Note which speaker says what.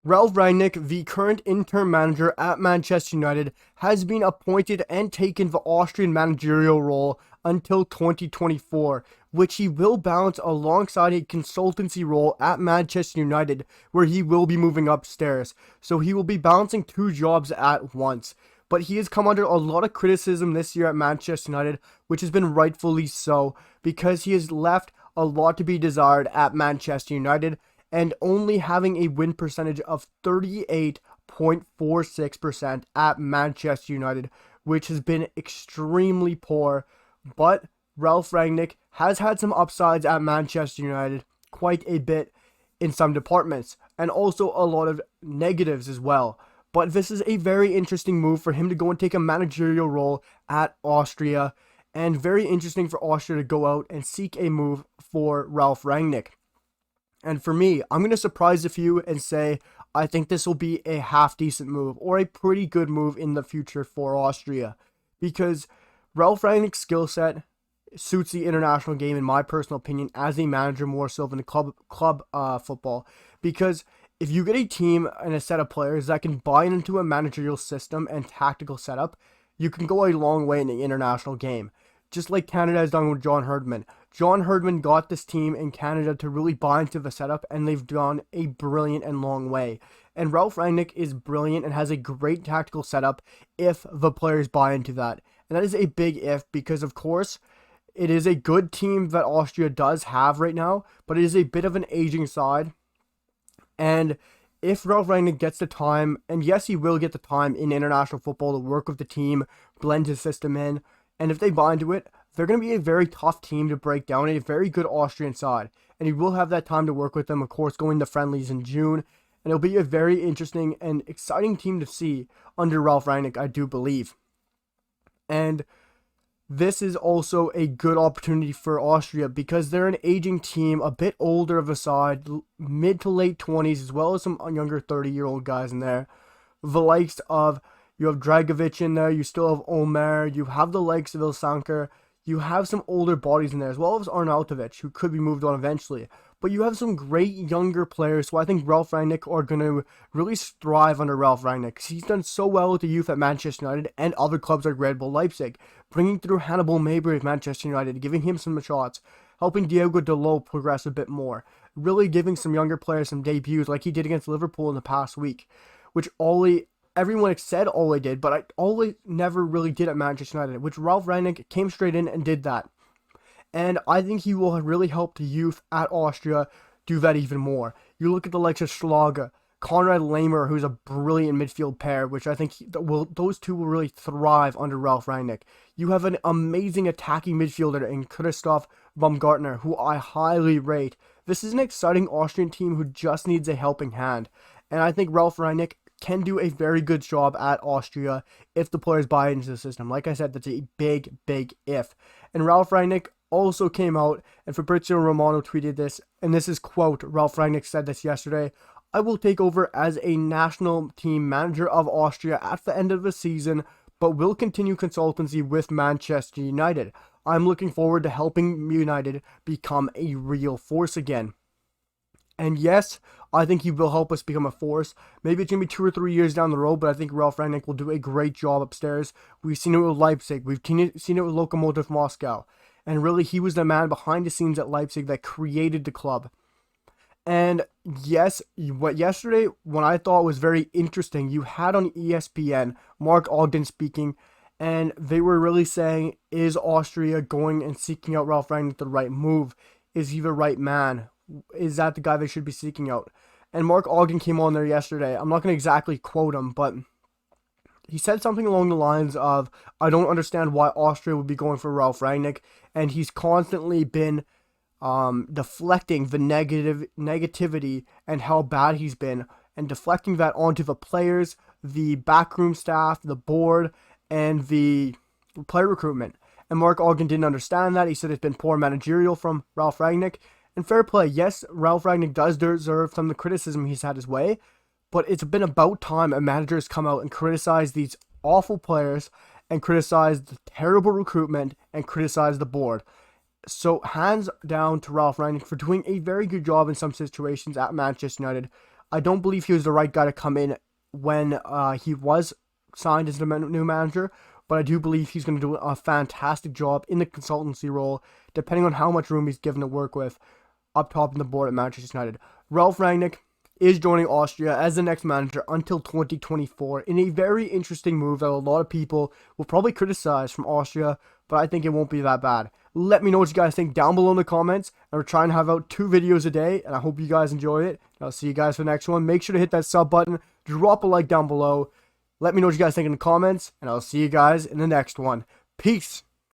Speaker 1: Ralf Rangnick, the current interim manager at Manchester United, has been appointed and taken the Austrian managerial role until 2024, which he will balance alongside a consultancy role at Manchester United, where he will be moving upstairs. So he will be balancing two jobs at once. But he has come under a lot of criticism this year at Manchester United, which has been rightfully so, because he has left a lot to be desired at Manchester United and only having a win percentage of 38.46% at Manchester United, which has been extremely poor. But Ralf Rangnick has had some upsides at Manchester United, quite a bit in some departments, and also a lot of negatives as well. But this is a very interesting move for him to go and take a managerial role at Austria, and very interesting for Austria to go out and seek a move for Ralf Rangnick. And for me, I'm going to surprise a few and say I think this will be a half decent move or a pretty good move in the future for Austria, because Ralf Rangnick's skill set suits the international game, in my personal opinion, as a manager more so than the club football. Because if you get a team and a set of players that can buy into a managerial system and tactical setup, you can go a long way in the international game. Just like Canada has done with John Herdman. John Herdman got this team in Canada to really buy into the setup, and they've gone a brilliant and long way. And Ralf Rangnick is brilliant and has a great tactical setup if the players buy into that. And that is a big if, because of course, it is a good team that Austria does have right now, but it is a bit of an aging side. And if Ralf Rangnick gets the time, and yes, he will get the time in international football to work with the team, blend his system in, and if they buy into it, they're going to be a very tough team to break down, a very good Austrian side. And he will have that time to work with them, of course, going to friendlies in June. And it'll be a very interesting and exciting team to see under Ralf Rangnick, I do believe. And this is also a good opportunity for Austria because they're an aging team, a bit older of a side, mid to late 20s, as well as some younger 30-year-old guys in there. The likes of, you have Dragovic in there, you still have Omer, you have the likes of Ilsanker, you have some older bodies in there, as well as Arnautovic, who could be moved on eventually. But you have some great younger players, so I think Ralf Rangnick are going to really thrive under Ralf Rangnick. He's done so well with the youth at Manchester United and other clubs like Red Bull Leipzig, bringing through Hannibal Mabry at Manchester United, giving him some shots, helping Diego Dalot progress a bit more, really giving some younger players some debuts like he did against Liverpool in the past week, which everyone said Ole did, but Ole never really did at Manchester United, which Ralf Rangnick came straight in and did that. And I think he will really help the youth at Austria do that even more. You look at the likes of Schlager, Konrad Laimer, who's a brilliant midfield pair, which I think those two will really thrive under Ralf Rangnick. You have an amazing attacking midfielder in Christoph Baumgartner, who I highly rate. This is an exciting Austrian team who just needs a helping hand. And I think Ralf Rangnick can do a very good job at Austria if the players buy into the system. Like I said, that's a big, big if. And Ralf Rangnick also came out, and Fabrizio Romano tweeted this, and this is quote, Ralf Rangnick said this yesterday: "I will take over as a national team manager of Austria at the end of the season, but will continue consultancy with Manchester United. I'm looking forward to helping United become a real force again." And yes, I think he will help us become a force. Maybe it's going to be 2 or 3 years down the road, but I think Ralf Rangnick will do a great job upstairs. We've seen it with Leipzig. We've seen it with Lokomotiv Moscow. And really, he was the man behind the scenes at Leipzig that created the club. And yes, yesterday, what I thought was very interesting, you had on ESPN Mark Ogden speaking, and they were really saying, is Austria going and seeking out Ralf Rangnick the right move? Is he the right man? Is that the guy they should be seeking out? And Mark Ogden came on there yesterday. I'm not going to exactly quote him, but he said something along the lines of, I don't understand why Austria would be going for Ralf Rangnick, and he's constantly been deflecting the negativity and how bad he's been, and deflecting that onto the players, the backroom staff, the board, and the player recruitment. And Mark Ogden didn't understand that. He said it's been poor managerial from Ralf Rangnick. And fair play, yes, Ralf Rangnick does deserve some of the criticism he's had his way, but it's been about time a manager has come out and criticized these awful players and criticized the terrible recruitment and criticized the board. So hands down to Ralf Rangnick for doing a very good job in some situations at Manchester United. I don't believe he was the right guy to come in when he was signed as the new manager, but I do believe he's going to do a fantastic job in the consultancy role, depending on how much room he's given to work with up top in the board at Manchester United. Ralf Rangnick is joining Austria as the next manager until 2024 in a very interesting move that a lot of people will probably criticize from Austria, but I think it won't be that bad. Let me know what you guys think down below in the comments, and we're trying to have out 2 videos a day, and I hope you guys enjoy it. I'll see you guys for the next one. Make sure to hit that sub button, drop a like down below. Let me know what you guys think in the comments, and I'll see you guys in the next one. Peace!